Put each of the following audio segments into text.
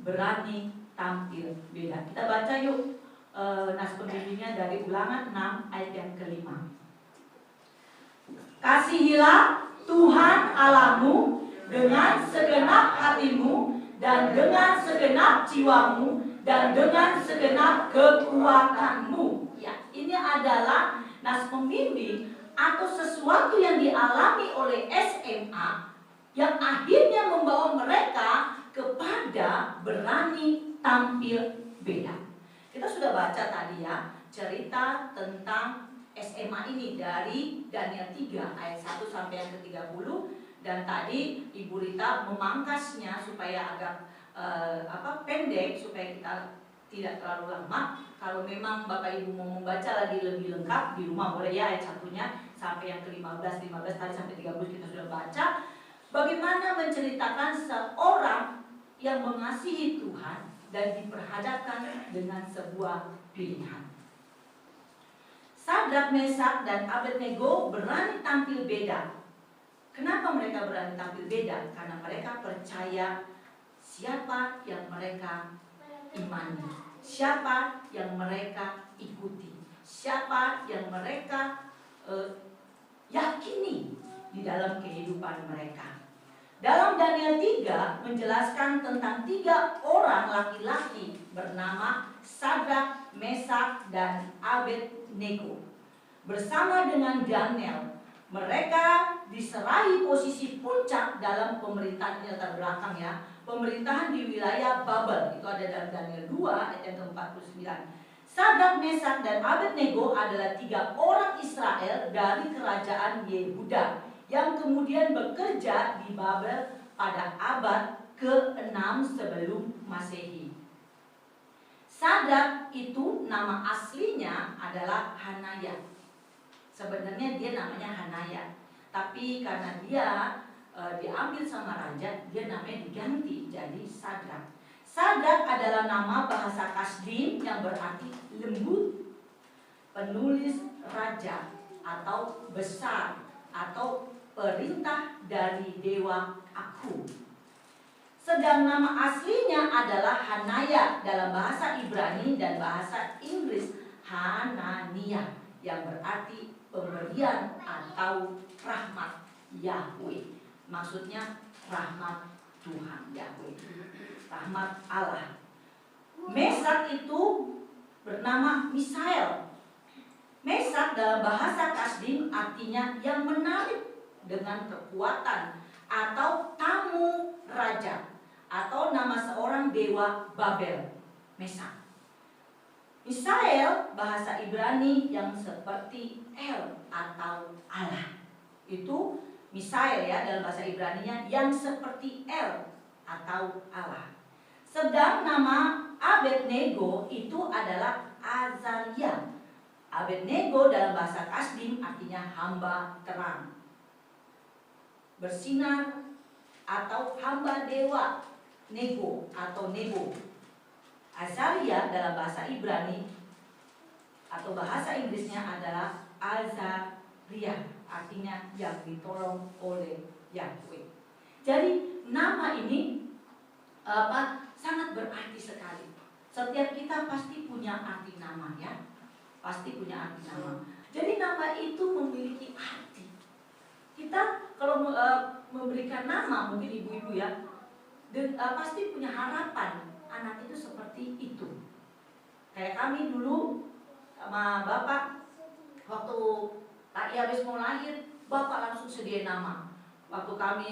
berani tampil beda. Kita baca yuk nas pembimbingnya dari Ulangan 6 ayat yang kelima. Kasihilah Tuhan Allahmu dengan segenap hatimu dan dengan segenap jiwamu dan dengan segenap kekuatanmu. Ya, ini adalah nas pembimbing atau sesuatu yang dialami oleh SMA yang akhirnya membawa mereka kepada berani tampil beda. Kita sudah baca tadi ya cerita tentang SMA ini dari Daniel 3 ayat 1 sampai yang ke-30, dan tadi Ibu Rita memangkasnya supaya agak pendek supaya kita tidak terlalu lama. Kalau memang Bapak Ibu mau membaca lagi lebih lengkap di rumah boleh ya, ayat 1-nya sampai yang ke-15 tadi sampai 30 kita sudah baca. Bagaimana menceritakan seorang yang mengasihi Tuhan dan diperhadapkan dengan sebuah pilihan. Sadrak, Mesak, dan Abednego berani tampil beda. Kenapa mereka berani tampil beda? Karena mereka percaya siapa yang mereka imani, siapa yang mereka ikuti, siapa yang mereka yakini di dalam kehidupan mereka. Dalam Daniel 3 menjelaskan tentang 3 orang laki-laki bernama Sadrak, Mesak, dan Abednego. Bersama dengan Daniel, mereka diserahi posisi puncak dalam pemerintahan latar belakang ya, pemerintahan di wilayah Babel. Itu ada dalam Daniel 2 ayat yang ke-49. Sadrak, Mesak, dan Abednego adalah 3 orang Israel dari kerajaan Yehuda yang kemudian bekerja di Babel pada abad ke-6 sebelum Masehi. Sadrak itu nama aslinya adalah Hanaya. Sebenarnya dia namanya Hanaya, tapi karena dia diambil sama raja, dia namanya diganti jadi Sadrak. Sadrak adalah nama bahasa Kasdim yang berarti lembut, penulis raja atau besar atau perintah dari dewa Aku. Sedang nama aslinya adalah Hanaya dalam bahasa Ibrani dan bahasa Inggris Hananiah yang berarti pemberian atau rahmat Yahweh. Maksudnya rahmat Tuhan Yahweh, rahmat Allah. Mesak itu bernama Misael. Mesak dalam bahasa Kasdim artinya yang menarik dengan kekuatan atau tamu raja, atau nama seorang dewa Babel, Mesak. Misael bahasa Ibrani yang seperti El atau Allah. Itu Misael ya dalam bahasa Ibraninya yang seperti El atau Allah. Sedang nama Abednego itu adalah Azaria. Abednego dalam bahasa Kasdim artinya hamba terang, bersinar, atau hamba dewa, Nego atau Nebo. Azaria dalam bahasa Ibrani atau bahasa Inggrisnya adalah Azaria, artinya yang ditolong oleh Yahweh. Jadi nama ini sangat berarti sekali. Setiap kita pasti punya arti nama ya, pasti punya arti nama. Jadi nama itu memiliki arti. Kita kalau memberikan nama, mungkin ibu-ibu ya, pasti punya harapan anak itu seperti itu. Kayak kami dulu sama bapak, waktu Kak Yabes mau lahir, bapak langsung sediain nama. Waktu kami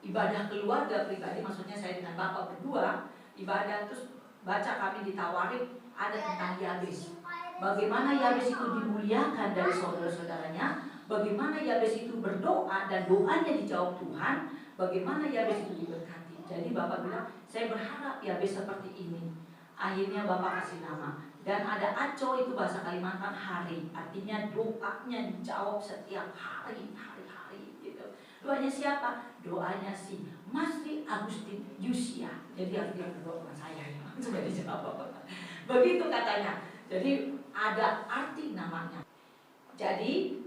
ibadah keluarga pribadi, maksudnya saya dengan bapak berdua ibadah, terus baca kami ditawarin ada tentang Yabes. Bagaimana Yabes itu dimuliakan dari saudara-saudaranya, bagaimana Yabes itu berdoa dan doanya dijawab Tuhan, bagaimana Yabes itu diberkati. Jadi bapak bilang, saya berharap Yabes seperti ini. Akhirnya bapak kasih nama. Dan ada Aco, itu bahasa Kalimantan hari, artinya doanya dijawab setiap hari gitu. Doanya siapa? Doanya si Masri Agustin Yusia. Jadi artinya berdoa dengan saya ya. Sudah dijawab. Begitu katanya. Jadi ada arti namanya. Jadi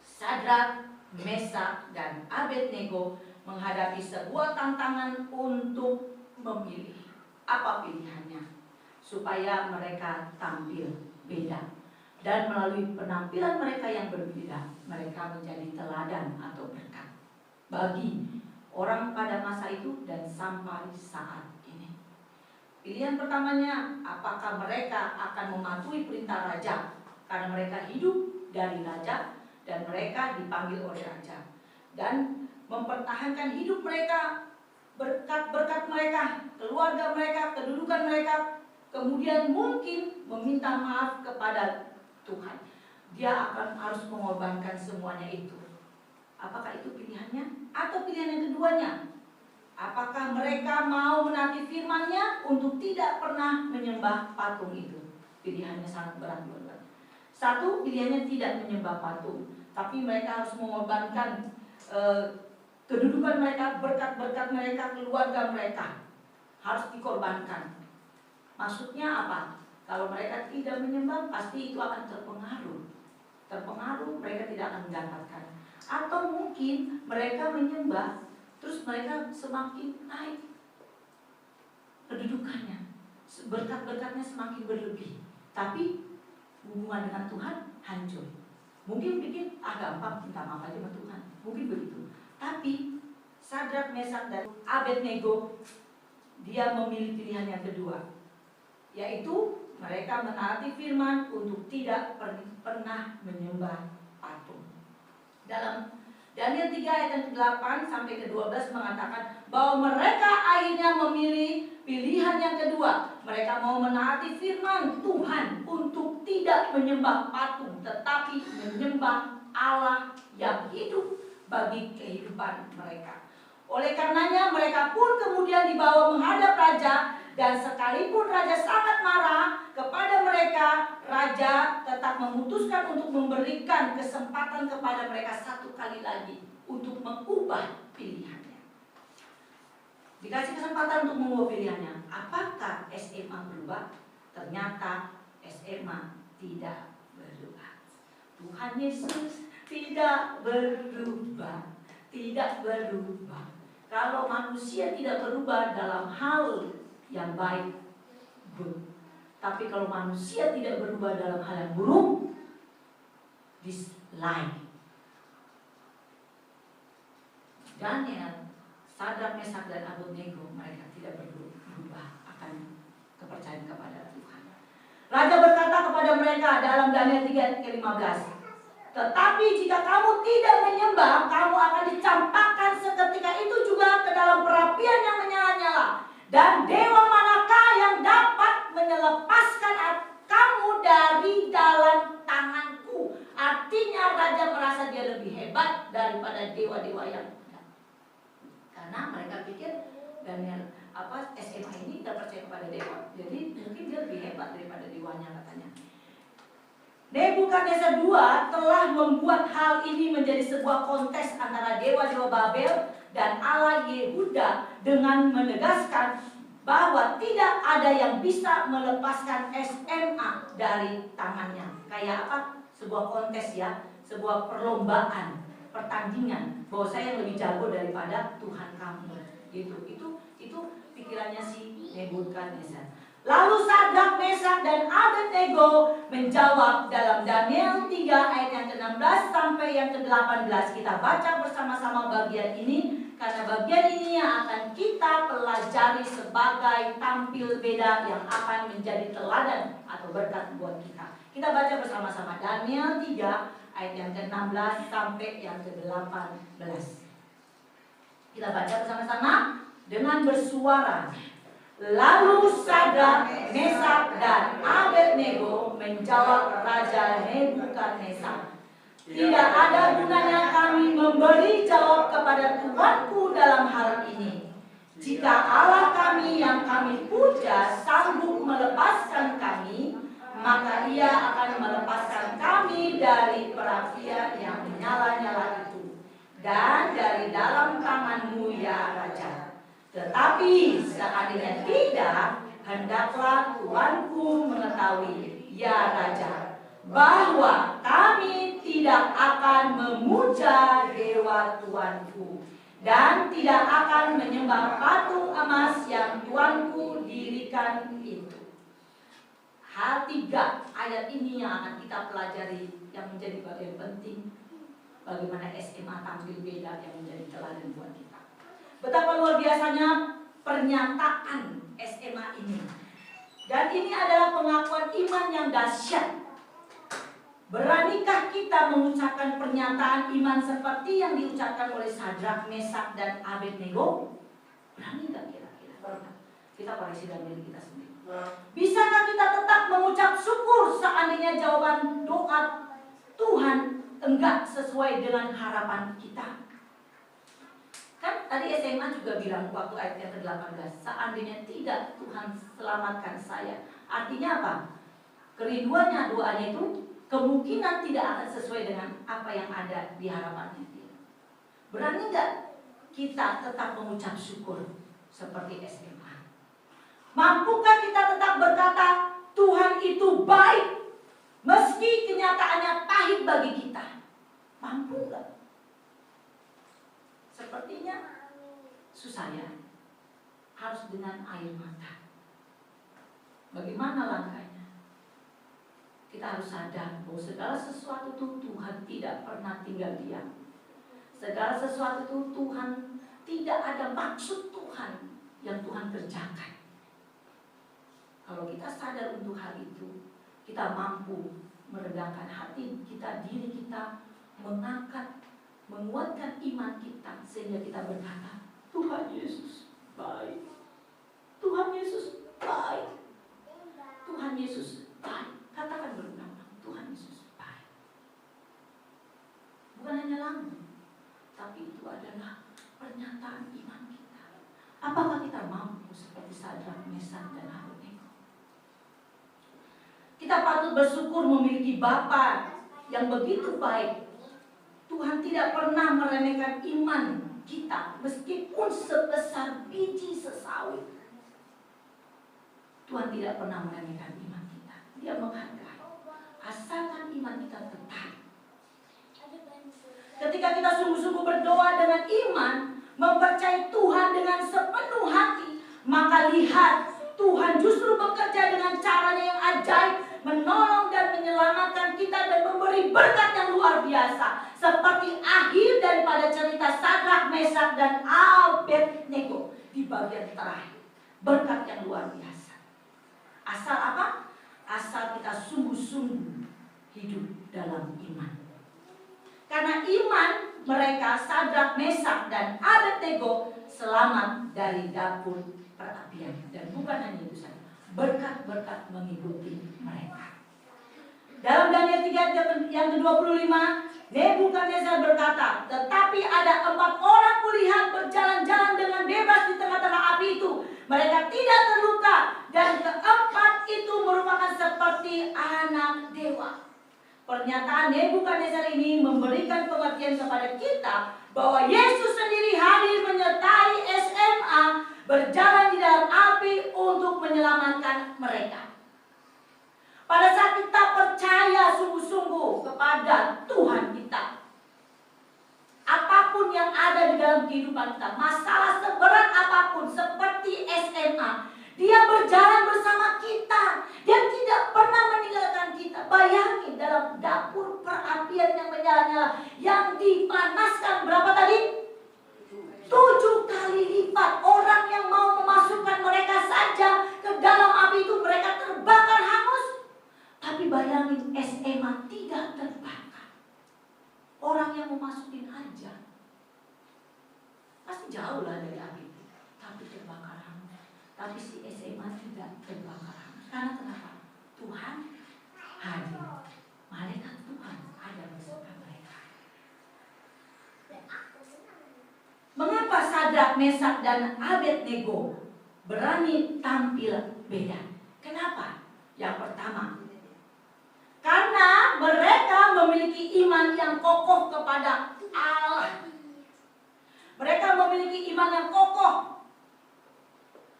Sadrak, Mesak, dan Abednego menghadapi sebuah tantangan untuk memilih. Apa pilihannya? Supaya mereka tampil beda. Dan melalui penampilan mereka yang berbeda, mereka menjadi teladan atau berkat bagi orang pada masa itu dan sampai saat ini. Pilihan pertamanya, apakah mereka akan mematuhi perintah raja karena mereka hidup dari raja dan mereka dipanggil oleh raja, dan mempertahankan hidup mereka, berkat-berkat mereka, keluarga mereka, kedudukan mereka, kemudian mungkin meminta maaf kepada Tuhan. Dia akan harus mengorbankan semuanya itu. Apakah itu pilihannya? Atau pilihan yang keduanya, apakah mereka mau menaati firman-Nya untuk tidak pernah menyembah patung itu? Pilihannya sangat berat, bukan? Satu, pilihannya tidak menyembah patung, tapi mereka harus mengorbankan kedudukan mereka, berkat-berkat mereka, keluarga mereka harus dikorbankan. Maksudnya apa? Kalau mereka tidak menyembah, pasti itu akan terpengaruh. Mereka tidak akan mendapatkan. Atau mungkin mereka menyembah, terus mereka semakin naik kedudukannya, berkat-berkatnya semakin berlebih, tapi hubungan dengan Tuhan hancur. Mungkin pikir gampang, minta maaf aja sama Tuhan, mungkin begitu. Tapi Sadrak, Mesak, dan Abednego, dia memilih pilihan yang kedua, yaitu mereka menaati firman untuk tidak pernah menyembah patung. Dalam Daniel 3 ayat yang ke-8 sampai ke-12 mengatakan bahwa mereka akhirnya memilih pilihan yang kedua. Mereka mau menaati firman Tuhan untuk tidak menyembah patung, tetapi menyembah Allah yang hidup bagi kehidupan mereka. Oleh karenanya mereka pun kemudian dibawa menghadap raja, dan sekalipun raja sangat marah kepada mereka, raja tetap memutuskan untuk memberikan kesempatan kepada mereka satu kali lagi untuk mengubah pilihannya. Dikasih kesempatan untuk mengubah pilihannya. Apakah SMA berubah? Ternyata SMA tidak berubah. Tuhan Yesus tidak berubah. Tidak berubah. Kalau manusia tidak berubah dalam hal yang baik, tapi kalau manusia tidak berubah dalam hal yang buruk, dislike. Daniel, Sadrak, Mesak, dan Abednego, mereka tidak berubah akan kepercayaan kepada Tuhan. Raja berkata kepada mereka dalam Daniel 3 ayat ke-15, tetapi jika kamu tidak menyembah, kamu akan dicampakkan seketika itu juga ke dalam perapian yang menyala-nyala. Dan dewa manakah yang dapat menyelepaskan kamu dari dalam tanganku? Artinya raja merasa dia lebih hebat daripada dewa-dewa yang ada. Karena mereka pikir Daniel SMA ini tidak percaya kepada dewa, jadi mungkin dia lebih hebat daripada dewanya katanya. Nebukadnezar II telah membuat hal ini menjadi sebuah kontes antara dewa-dewa Babel dan Allah Yehuda dengan menegaskan bahwa tidak ada yang bisa melepaskan SMA dari tangannya. Kayak apa? Sebuah kontes ya, sebuah perlombaan, pertandingan bahwa saya lebih jago daripada Tuhan kamu. Itu pikirannya si Nebukadnezar. Lalu Sadrak, Mesak, dan Abednego menjawab dalam Daniel 3 ayat yang ke-16 sampai yang ke-18. Kita baca bersama-sama bagian ini, karena bagian ini yang akan kita pelajari sebagai tampil beda yang akan menjadi teladan atau berkat buat kita. Kita baca bersama-sama Daniel 3 ayat yang ke-16 sampai yang ke-18. Kita baca bersama-sama dengan bersuara. Lalu Sadrak, Mesak, dan Abednego menjawab Raja Nebukadnezar, tidak ada gunanya kami memberi jawab kepada Tuanku dalam hal ini. Jika Allah kami yang kami puja sanggup melepaskan kami, maka Ia akan melepaskan kami dari perapian yang menyala-nyala itu dan dari dalam tanganmu ya Raja. Tetapi seandainya tidak, hendaklah Tuanku mengetahui, ya Raja, bahwa kami tidak akan memuja dewa Tuanku dan tidak akan menyembah patung emas yang yang Tuanku dirikan itu. Hal 3 ayat ini yang akan kita pelajari, yang menjadi bagian penting bagaimana SMA tampil beda, yang menjadi teladan buat kita. Betapa luar biasanya pernyataan SMA ini. Dan ini adalah pengakuan iman yang dahsyat. Beranikah kita mengucapkan pernyataan iman seperti yang diucapkan oleh Sadrak, Mesak, dan Abednego? Berani nggak kira-kira? Kita koreksi dalam diri kita sendiri. Bisakah kita tetap mengucap syukur seandainya jawaban doa Tuhan enggak sesuai dengan harapan kita? Kan tadi SMA juga bilang waktu ayat yang ke-18, seandainya tidak Tuhan selamatkan saya. Artinya apa? Kerinduannya doanya itu kemungkinan tidak akan sesuai dengan apa yang ada di harapannya dia. Berani nggak kita tetap mengucap syukur seperti SMA? Mampukah kita tetap berkata Tuhan itu baik meski kenyataannya pahit bagi kita? Mampu nggak? Sepertinya susah ya. Harus dengan air mata. Bagaimana langkahnya? Kita harus sadar bahwa segala sesuatu itu Tuhan tidak pernah tinggal diam. Segala sesuatu itu Tuhan, tidak ada maksud Tuhan yang Tuhan kerjakan. Kalau kita sadar untuk hal itu, kita mampu merendahkan hati kita, diri kita, mengangkat, menguatkan iman kita, sehingga kita berkata, Tuhan Yesus baik, Tuhan Yesus baik, Tuhan Yesus baik. Katakan berulang-ulang, Tuhan Yesus baik. Bukan hanya lambung, tapi itu adalah pernyataan iman kita. Apakah kita mampu seperti Sadrak, Mesak, dan Abednego? Kita patut bersyukur memiliki Bapa yang begitu baik. Tuhan tidak pernah meremehkan iman kita, meskipun sebesar biji sesawi. Tuhan tidak pernah meremehkan iman kita. Dia menghargai, asalkan iman kita tetap. Ketika kita sungguh-sungguh berdoa dengan iman, mempercayai Tuhan dengan sepenuh hati, maka lihat Tuhan justru bekerja dengan caranya yang ajaib, menolong dan menyelamatkan kita dan memberi berkat yang luar biasa. Seperti akhir daripada cerita Sadrak, Mesak, dan Abednego di bagian terakhir. Berkat yang luar biasa. Asal apa? Asal kita sungguh-sungguh hidup dalam iman. Karena iman mereka, Sadrak, Mesak, dan Abednego, selamat dari dapur perapian. Dan bukan hanya itu saja, berkat-berkat mengikuti mereka. Dalam Daniel 3 yang ke-25, Nebukadnezar berkata, tetapi ada 4 orang kulihat berjalan-jalan dengan bebas di tengah-tengah api itu. Mereka tidak terluka, dan keempat itu merupakan seperti anak dewa. Pernyataan Nebukadnezar ini memberikan pengertian kepada kita bahwa Yesus sendiri hadir menyertai SMA berjalan di dalam api untuk menyelamatkan mereka. Pada saat kita percaya sungguh-sungguh kepada Tuhan kita, apapun yang ada di dalam kehidupan kita, masalah seberat apapun seperti SMA, Dia berjalan bersama kita. Dia tidak pernah meninggalkan kita. Bayangin dalam dapur perapian yang menyala-nyala, yang dipanaskan berapa tadi? 7 kali lipat. Orang yang mau memasukkan mereka saja ke dalam api itu, mereka terbakar hangus. Tapi bayangin SMA tidak terbakar. Orang yang memasukin aja pasti jauh lah dari api itu, tapi terbakar hangus. Tapi si SMA tidak terbakar hangus. Karena kenapa? Tuhan hadir. Malaikat Tuhan ada bersama mereka. Mengapa Sadrak, Mesak, dan Abednego berani tampil beda? Kenapa? Yang pertama, karena mereka memiliki iman yang kokoh kepada Allah. Mereka memiliki iman yang kokoh.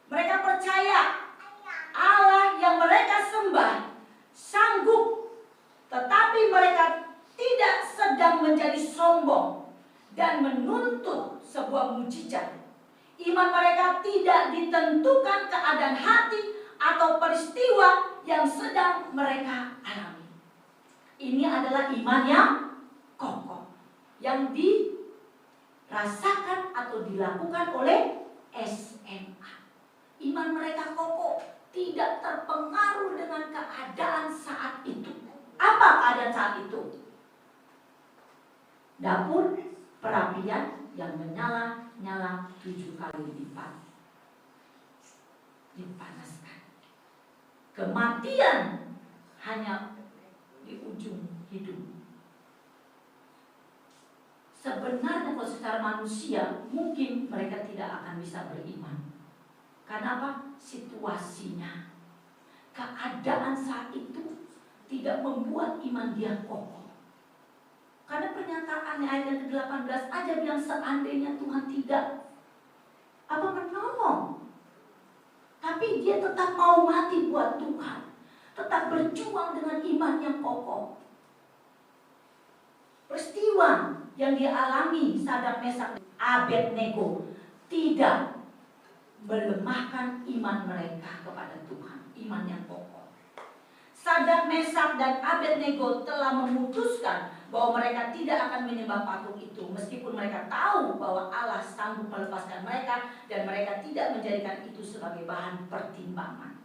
Mereka percaya Allah yang mereka sembah sanggup. Tetapi mereka tidak sedang menjadi sombong dan menuntut sebuah mujizat. Iman mereka tidak ditentukan keadaan hati atau peristiwa yang sedang mereka alami. Ini adalah iman yang kokoh, yang dirasakan atau dilakukan oleh SMA. Iman mereka kokoh, tidak terpengaruh dengan keadaan saat itu. Apa keadaan saat itu? Dapur perapian yang menyala-nyala 7 kali lipat, dipanaskan. Kematian hanya di ujung hidup. Sebenarnya kalau secara manusia mungkin mereka tidak akan bisa beriman. Karena apa? Situasinya, keadaan saat itu tidak membuat iman dia kokoh. Karena pernyataan ayat yang ke-18 aja bilang seandainya Tuhan tidak menolong, tapi dia tetap mau mati buat Tuhan, tetap berjuang dengan iman yang kokoh. Peristiwa yang dialami Sadrak, Mesak, Abednego tidak melemahkan iman mereka kepada Tuhan, iman yang kokoh. Sadrak, Mesak, dan Abednego telah memutuskan bahwa mereka tidak akan menyembah patung itu, meskipun mereka tahu bahwa Allah sanggup melepaskan mereka dan mereka tidak menjadikan itu sebagai bahan pertimbangan.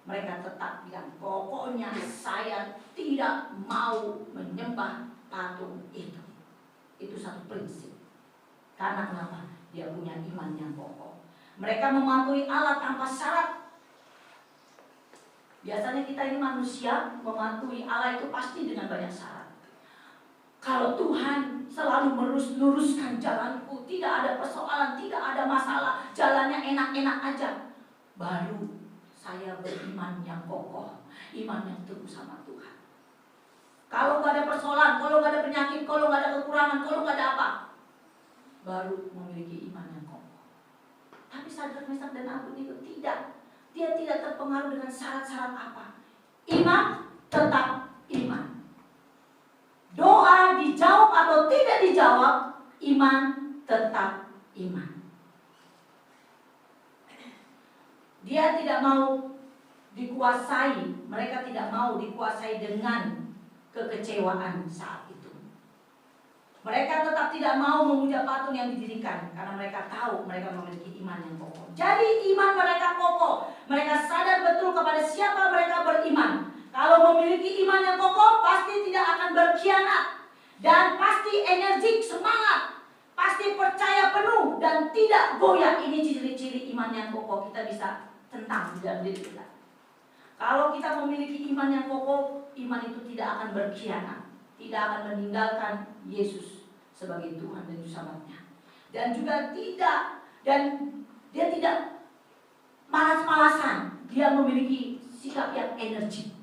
Mereka tetap bilang, pokoknya saya tidak mau menyembah patung itu. Itu satu prinsip. Karena kenapa? Dia punya iman yang kokoh. Mereka mematuhi Allah tanpa syarat. Biasanya kita ini manusia mematuhi Allah itu pasti dengan banyak syarat. Kalau Tuhan selalu luruskan jalanku, tidak ada persoalan, tidak ada masalah, jalannya enak-enak aja, baru saya beriman yang kokoh, iman yang teguh sama Tuhan. Kalau gak ada persoalan, kalau gak ada penyakit, kalau gak ada kekurangan, kalau gak ada apa, baru memiliki iman yang kokoh. Tapi Sadrak, Mesak, dan Abednego tidak. Dia tidak terpengaruh dengan syarat-syarat apa. Iman tetap iman. Doa dijawab atau tidak dijawab, iman tetap iman. Dia tidak mau dikuasai, mereka tidak mau dikuasai dengan kekecewaan saat itu. Mereka tetap tidak mau memuja patung yang didirikan karena mereka tahu mereka memiliki iman yang kokoh. Jadi iman mereka kokoh. Mereka sadar betul kepada siapa mereka beriman. Kalau memiliki iman yang kokoh, pasti tidak akan berkhianat. Dan pasti energik, semangat. Pasti percaya penuh dan tidak goyah. Ini ciri-ciri iman yang kokoh. Kita bisa tentang di dalam diri kita. Kalau kita memiliki iman yang kokoh, iman itu tidak akan berkhianat. Tidak akan meninggalkan Yesus sebagai Tuhan dan Juru Selamatnya. Dan juga dia tidak malas-malasan. Dia memiliki sikap yang energik.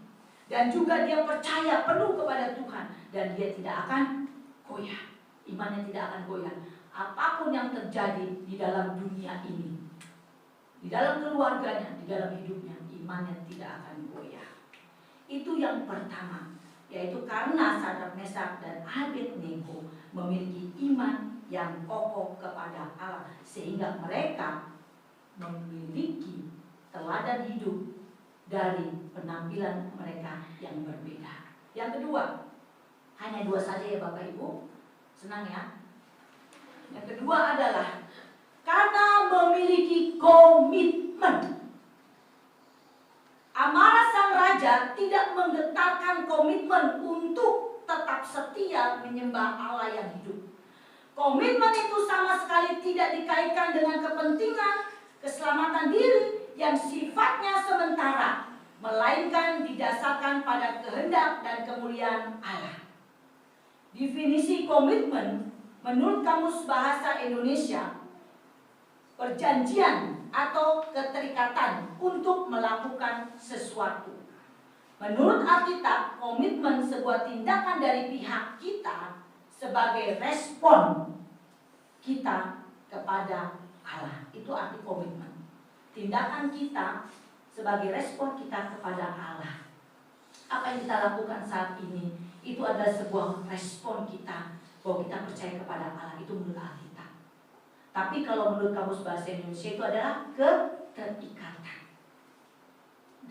Dan juga dia percaya penuh kepada Tuhan. Dan dia tidak akan goyah. Imannya tidak akan goyah. Apapun yang terjadi di dalam dunia ini, di dalam keluarganya, di dalam hidupnya, imannya tidak akan goyah. Itu yang pertama. Yaitu karena Sadrak, Mesak, dan Abednego memiliki iman yang kokoh kepada Allah. Sehingga mereka memiliki teladan hidup dari penampilan mereka yang berbeda. Yang kedua, hanya 2 saja ya Bapak Ibu. Senang ya. Yang kedua adalah karena memiliki komitmen. Amarah sang raja tidak menggetarkan komitmen untuk tetap setia menyembah Allah yang hidup. Komitmen itu sama sekali tidak dikaitkan dengan kepentingan keselamatan diri yang sifatnya sementara, melainkan didasarkan pada kehendak dan kemuliaan Allah. Definisi komitmen menurut Kamus Bahasa Indonesia, perjanjian atau keterikatan untuk melakukan sesuatu. Menurut Alkitab, komitmen sebuah tindakan dari pihak kita sebagai respon kita kepada Allah. Itu arti komitmen. Tindakan kita sebagai respon kita kepada Allah. Apa yang kita lakukan saat ini, itu adalah sebuah respon kita bahwa kita percaya kepada Allah. Itu menurut Alkitab. Tapi kalau menurut Kamus Bahasa Indonesia itu adalah keterikatan.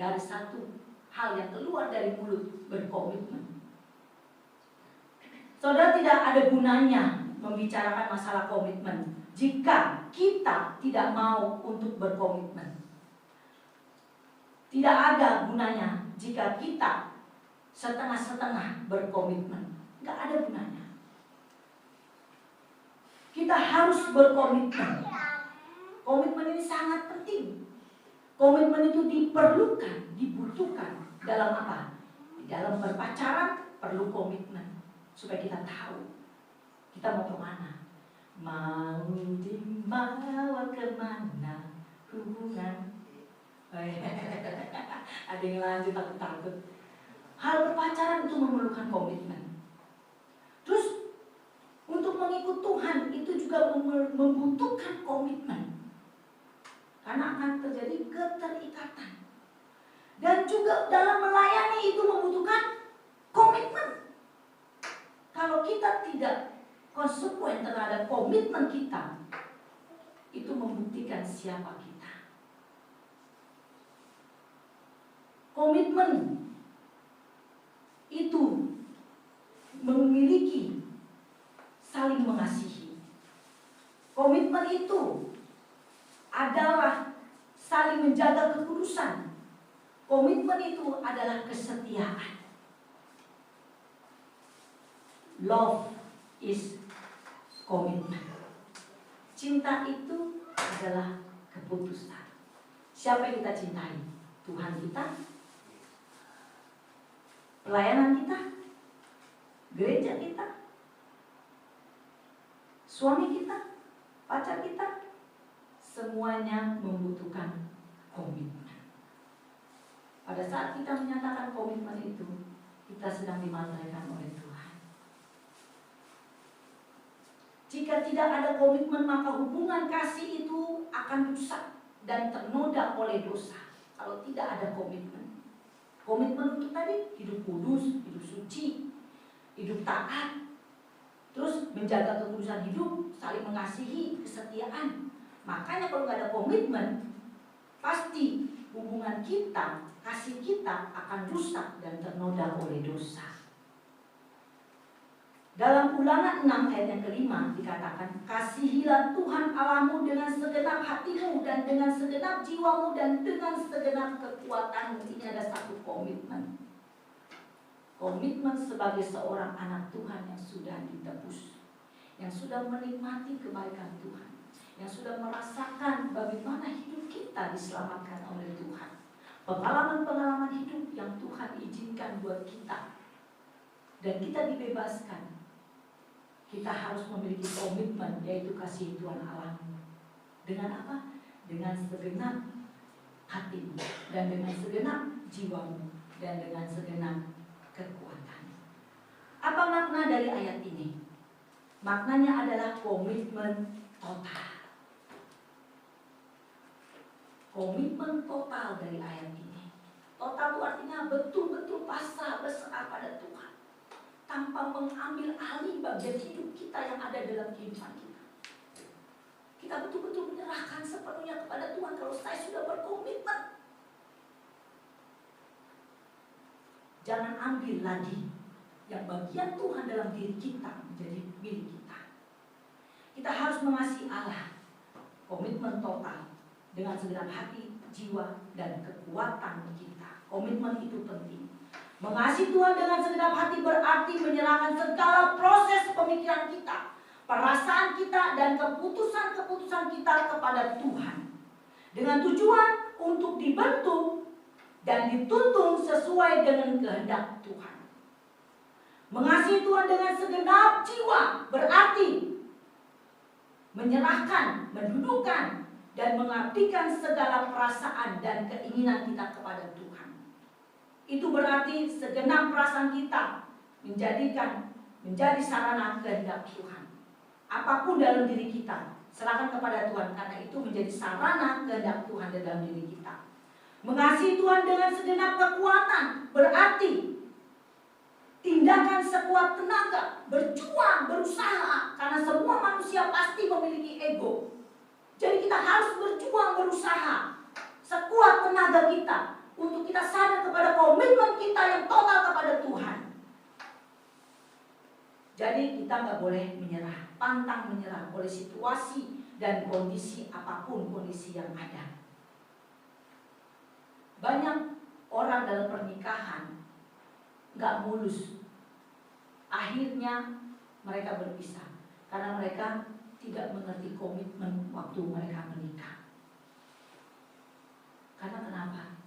dari satu hal yang keluar dari mulut, berkomitmen. Saudara, tidak ada gunanya membicarakan masalah komitmen jika kita tidak mau untuk berkomitmen. Tidak ada gunanya jika kita setengah-setengah berkomitmen. Tidak ada gunanya. Kita harus berkomitmen. Komitmen ini sangat penting. Komitmen itu diperlukan, dibutuhkan dalam apa? Dalam berpacaran perlu komitmen supaya kita tahu kita mau kemana. Mau dibawa kemana hubungan. Ada yang lanjut takut-takut. Hal berpacaran itu memerlukan komitmen. Terus untuk mengikut Tuhan itu juga membutuhkan komitmen. Karena akan terjadi keterikatan. Dan juga dalam melayani itu membutuhkan komitmen. Kalau kita tidak konsekuen terhadap komitmen kita, itu membuktikan siapa kita. Komitmen itu memiliki saling mengasihi. Komitmen itu adalah saling menjaga kekudusan. Komitmen itu adalah kesetiaan. Love is commitment. Cinta itu adalah keputusan. Siapa yang kita cintai? Tuhan kita? Pelayanan kita? Gereja kita? Suami kita? Pacar kita? Semuanya membutuhkan komitmen. Pada saat kita menyatakan komitmen itu, kita sedang dimantaikan oleh Tuhan. Jika tidak ada komitmen, maka hubungan kasih itu akan rusak dan ternoda oleh dosa. Kalau tidak ada komitmen. Komitmen untuk tadi, hidup kudus, hidup suci, hidup taat. Terus menjaga kekudusan hidup, saling mengasihi, kesetiaan. Makanya kalau nggak ada komitmen, pasti hubungan kita, kasih kita akan rusak dan ternoda oleh dosa. Dalam Ulangan 6 ayat yang kelima dikatakan, kasihilah Tuhan Allahmu dengan segenap hatimu dan dengan segenap jiwamu dan dengan segenap kekuatanmu. Ini ada satu komitmen. Komitmen sebagai seorang anak Tuhan yang sudah ditebus, yang sudah menikmati kebaikan Tuhan, yang sudah merasakan bagaimana hidup kita diselamatkan oleh Tuhan. Pengalaman-pengalaman hidup yang Tuhan izinkan buat kita. Dan kita dibebaskan. Kita harus memiliki komitmen, yaitu kasih Tuhan Allah. Dengan apa? Dengan segenap hatimu, dan dengan segenap jiwamu, dan dengan segenap kekuatan. Apa makna dari ayat ini? Maknanya adalah komitmen total. Komitmen total dari ayat ini. Total itu artinya betul-betul pasrah, berserah pada Tuhan, tanpa mengambil alih bagian hidup kita yang ada dalam kehidupan kita. Kita betul-betul menyerahkan sepenuhnya kepada Tuhan. Kalau saya sudah berkomitmen, jangan ambil lagi yang bagian Tuhan dalam diri kita menjadi milik kita. Kita harus mengasihi Allah, komitmen total, dengan segenap hati, jiwa, dan kekuatan kita. Komitmen itu penting. Mengasihi Tuhan dengan segenap hati berarti menyerahkan segala proses pemikiran kita, perasaan kita, dan keputusan-keputusan kita kepada Tuhan. Dengan tujuan untuk dibentuk dan dituntun sesuai dengan kehendak Tuhan. Mengasihi Tuhan dengan segenap jiwa berarti menyerahkan, mendudukkan, dan mengabdikan segala perasaan dan keinginan kita kepada Tuhan. Itu berarti segenap perasaan kita menjadi sarana kehendak Tuhan. Apapun dalam diri kita, serahkan kepada Tuhan, karena itu menjadi sarana kehendak Tuhan dalam diri kita. Mengasihi Tuhan dengan segenap kekuatan berarti tindakan sekuat tenaga, berjuang, berusaha, karena semua manusia pasti memiliki ego. Jadi kita harus berjuang, berusaha sekuat tenaga kita untuk kita kita nggak boleh menyerah, pantang menyerah oleh situasi dan kondisi apapun kondisi yang ada. Banyak orang dalam pernikahan nggak mulus, akhirnya mereka berpisah karena mereka tidak mengerti komitmen waktu mereka menikah. Karena kenapa?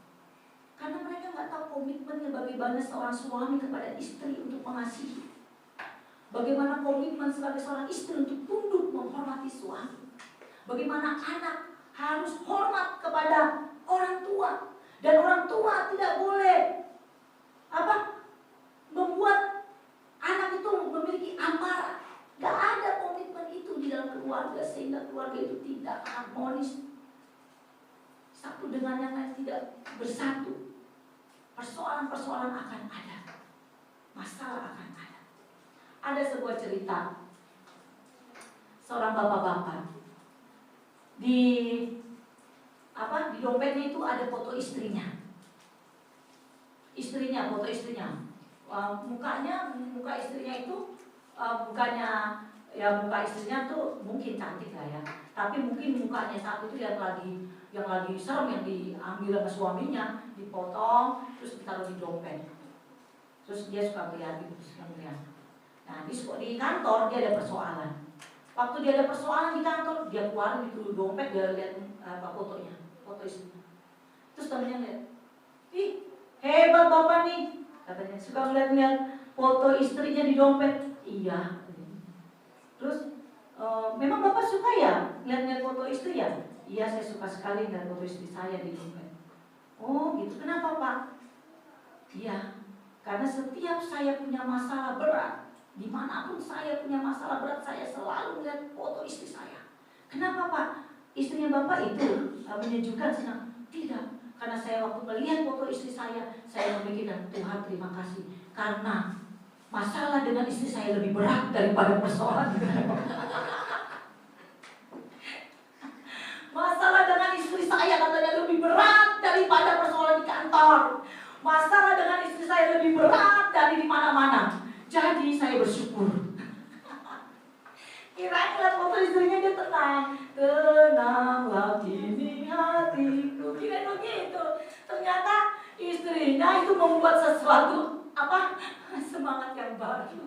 Karena mereka nggak tahu komitmennya bagaimana seorang suami kepada istri untuk mengasihi. Bagaimana komitmen sebagai seorang istri untuk tunduk menghormati suami. Bagaimana anak harus hormat kepada orang tua. Dan orang tua tidak boleh membuat anak itu memiliki amarah. Gak ada komitmen itu di dalam keluarga, sehingga keluarga itu tidak harmonis. Satu dengan yang lain tidak bersatu. Persoalan-persoalan akan ada, masalah akan ada. Ada sebuah cerita seorang bapak-bapak di dompetnya itu ada foto istrinya. Foto istrinya. Muka istrinya itu bukannya ya, muka istrinya tuh mungkin cantik lah ya, tapi mungkin mukanya saat itu yang lagi serem, yang diambil sama suaminya, dipotong terus ditaruh di dompet. Terus dia suka melihat. Nah, di kantor dia ada persoalan. Waktu dia ada persoalan di kantor, dia keluarin itu dompet, dia lihat fotonya, foto istrinya. Terus temennya lihat, ih hebat bapak nih, katanya, suka ngeliat foto istrinya di dompet. Iya. Terus memang bapak suka ya lihat foto istri ya? Iya, saya suka sekali lihat foto istri saya di dompet. Oh gitu, kenapa pak? Iya, karena setiap saya punya masalah berat, dimanapun saya punya masalah berat, saya selalu melihat foto istri saya. Kenapa pak? Istrinya bapak itu menyejukkan, senang? Tidak, karena saya waktu melihat foto istri saya memikirkan, Tuhan terima kasih, karena masalah dengan istri saya lebih berat daripada persoalan. Masalah dengan istri saya katanya lebih berat daripada persoalan di kantor. Masalah dengan istri saya lebih berat dari di mana-mana. Jadi saya bersyukur. Kira-kira foto istrinya dia tenang. Tenanglah kini hatiku. Kira begitu. Ternyata istrinya itu membuat sesuatu semangat yang baru.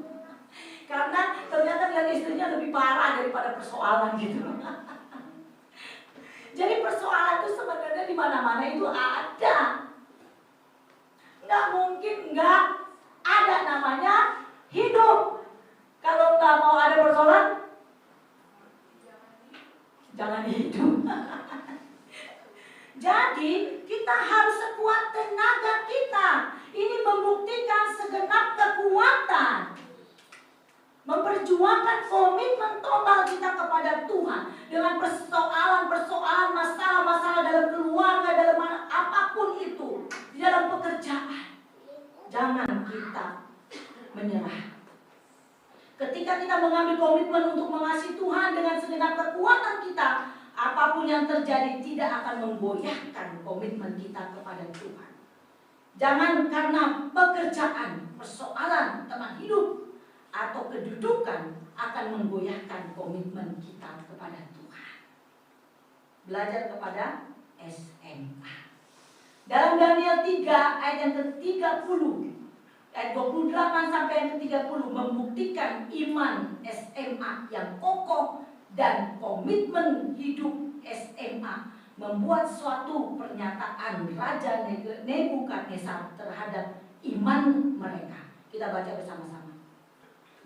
Karena ternyata lihat istrinya lebih parah daripada persoalan gitu. Jadi persoalan itu sebenarnya di mana-mana itu ada. Nggak mungkin nggak ada namanya hidup. Kalau nggak mau ada persoalan, jangan hidup. Jadi kita harus sekuat tenaga kita. Ini membuktikan segenap kekuatan, memperjuangkan komitmen total kita kepada Tuhan. Dengan persoalan-persoalan, masalah-masalah dalam keluarga, dalam apapun itu, di dalam pekerjaan, jangan kita menyerah. Ketika kita mengambil komitmen untuk mengasihi Tuhan dengan segenap kekuatan kita, apapun yang terjadi tidak akan memgoyahkan komitmen kita kepada Tuhan. Jangan karena pekerjaan, persoalan, teman hidup, atau kedudukan akan menggoyahkan komitmen kita kepada Tuhan. Belajar kepada SMA. Dalam Daniel 3 ayat yang ke-30, ayat 28 sampai yang ke-30 membuktikan iman SMA yang kokoh dan komitmen hidup SMA membuat suatu pernyataan Raja Nebukadnezar terhadap iman mereka. Kita baca bersama-sama.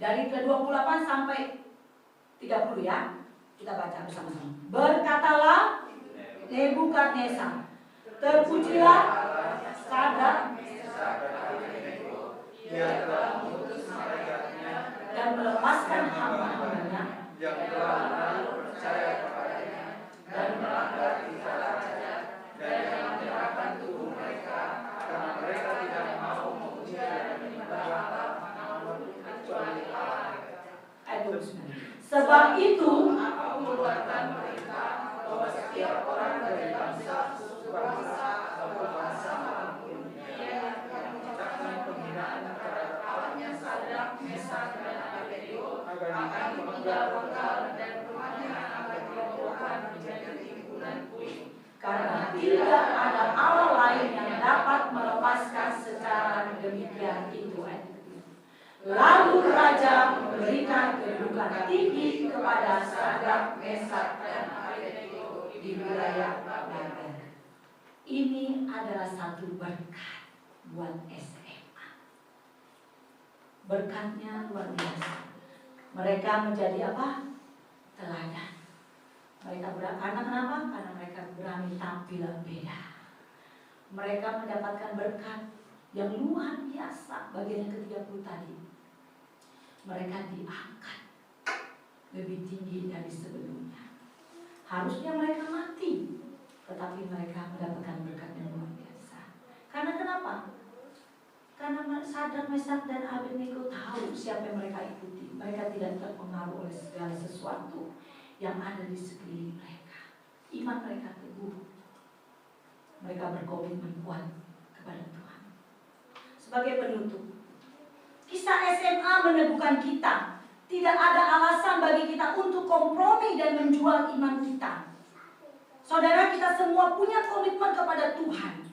Dari ke-28 sampai 30 ya. Kita baca bersama-sama. Berkatalah Nebukadnezar, terpujilah Sadrak, dia telah mengutus malaikatnya dan melepaskan hamba-hambanya yang telah menaruh percaya kepadanya dan melanggar titah raja dan yang menyerahkan tubuh mereka karena mereka tidak mau memuja dan menyembah Allah kecuali Allah. Sebab itu aku mengeluarkan perintah bahwa setiap orang dari bangsa, suku bangsa atau bangsa manapun yang mengucapkan penghinaan terhadap Allahnya Sadrak, Mesak dan Abednego agar Allah lain yang dapat melepaskan secara demikian itu. Lalu raja memberikan kedudukan tinggi kepada Sadrak, Mesak, dan Abednego di wilayah Babel. Ini adalah satu berkat buat SMA. Berkatnya luar biasa. Mereka menjadi apa? Teladan. Mereka karena kenapa? Karena mereka berani tampil beda. Mereka mendapatkan berkat yang luar biasa. Bagian yang ke-30 tadi. Mereka diangkat lebih tinggi dari sebelumnya. Harusnya mereka mati, tetapi mereka mendapatkan berkat yang luar biasa. Karena kenapa? Karena Sadrak, Mesak, dan Abednego tahu siapa yang mereka ikuti. Mereka tidak terpengaruh oleh segala sesuatu yang ada di sekeliling mereka. Iman mereka teguh. Mereka berkomitmen kuat kepada Tuhan. Sebagai penutup, kisah SMA meneguhkan kita. Tidak ada alasan bagi kita untuk kompromi dan menjual iman kita. Saudara, kita semua punya komitmen kepada Tuhan.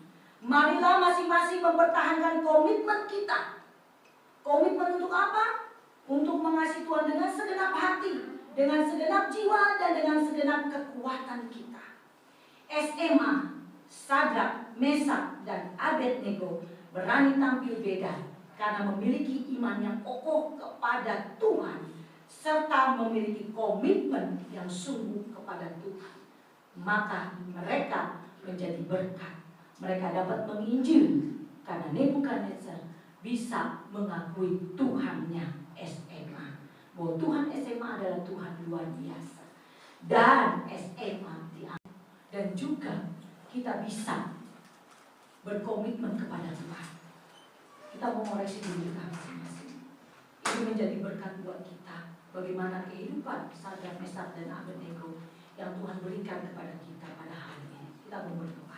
Marilah masing-masing mempertahankan komitmen kita. Komitmen untuk apa? Untuk mengasihi Tuhan dengan segenap hati, dengan segenap jiwa, dan dengan segenap kekuatan kita. SMA, Sadrak, Mesak, dan Abednego berani tampil beda karena memiliki iman yang kokoh kepada Tuhan, serta memiliki komitmen yang sungguh kepada Tuhan. Maka mereka menjadi berkat. Mereka dapat menginjil karena Nebukadnezar bisa mengakui Tuhannya SMA. Bahwa Tuhan SMA adalah Tuhan luar biasa. Dan SMA dianggap. Dan juga kita bisa berkomitmen kepada Tuhan. Kita mau mengoreksi diri kita masing-masing. Ini menjadi berkat buat kita. Bagaimana kehidupan Sadrak, Mesak, dan Abednego yang Tuhan berikan kepada kita pada hari ini. Kita mau berdoa.